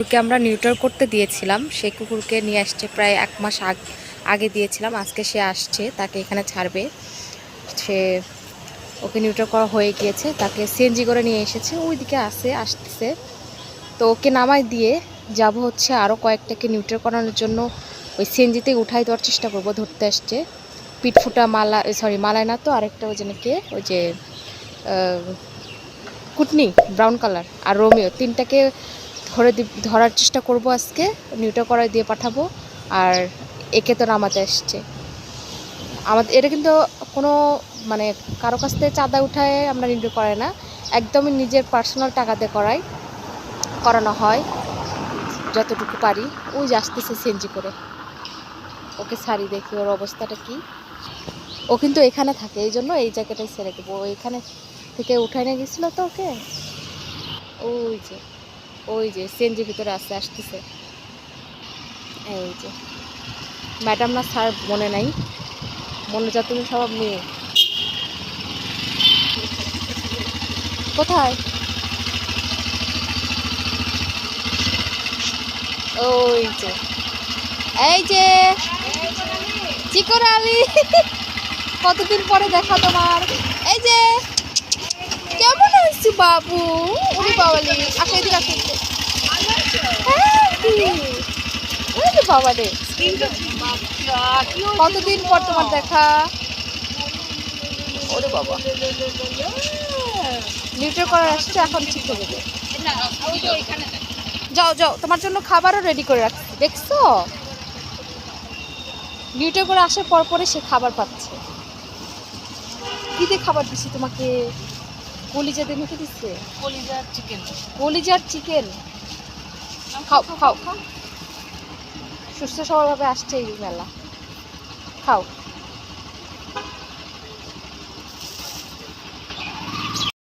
কুকুরকে আমরা নিউটার করতে দিয়েছিলাম। সেই কুকুরকে নিয়ে আসছে প্রায় 1 মাস আগে দিয়েছিলাম। আজকে সে আসছে, তাকে এখানে ছাড়বে। সে ওকে নিউটার করা হয়ে গিয়েছে, তাকে সিএনজি করে নিয়ে এসেছে, ওইদিকে আসতেছে। তো ওকে নামাই দিয়ে যাব হচ্ছে আরও কয়েকটাকে নিউটার করানোর জন্য ওই সিএনজিতে উঠাই দেওয়ার চেষ্টা করব। ধরতে আসছে পিটফুটা মালা, সরি মালায় না তো, আরেকটা ওই জন্য কে, ওই যে কুটনি ব্রাউন কালার আর রোমিও, তিনটাকে ধরার চেষ্টা করব আজকে, নিউটার করায় দিয়ে পাঠাবো। আর একে তো নামাতে আসছে। আমাদের এটা কিন্তু কোনো মানে কারো কাছ থেকে চাঁদা উঠায় আমরা নিউটার করাই না, একদমই নিজের পার্সোনাল টাকাতে করানো হয় যতটুকু পারি। ওই যে আসতেছে সিএনজি করে, ওকে ছাড়ি, দেখি ওর অবস্থাটা কি। ও কিন্তু এখানে থাকে, এই জন্য এই জায়গাটাই ছেড়ে দেবো। এখানে থেকে উঠাই নিয়ে গেছিলো তো ওকে। ওই যে সিএনজির ভিতরে আসতেছে। এই যে ম্যাডাম না স্যার মনে নাই, মনে যা তুমি সব মেয়ে। কোথায়? ওই যে, এই যে চিকন আলী, কতদিন পরে দেখা তোমার। এই যে কেমন আছো বাবু? উনি বাবালি আসে, এদিকে আসে। বাবা রে, কতদিন পর তোমার দেখা। ওরে বাবা, নিউট্রাল করার আসছে, এখন ঠিক হয়ে যাবে। যাও যাও, তোমার জন্য খাবারও রেডি করে রাখছি, দেখছো? নিউট্রাল করে আসার পর পরে সে খাবার পাচ্ছে। কি দিয়ে খাবার দিছি তোমাকে? কলিজা দিয়ে মেখে দিচ্ছে, কলিজার চিকেন। খাও খাও খাও, সুস্থ সবলভাবে আসছে এই মেলা, খাও।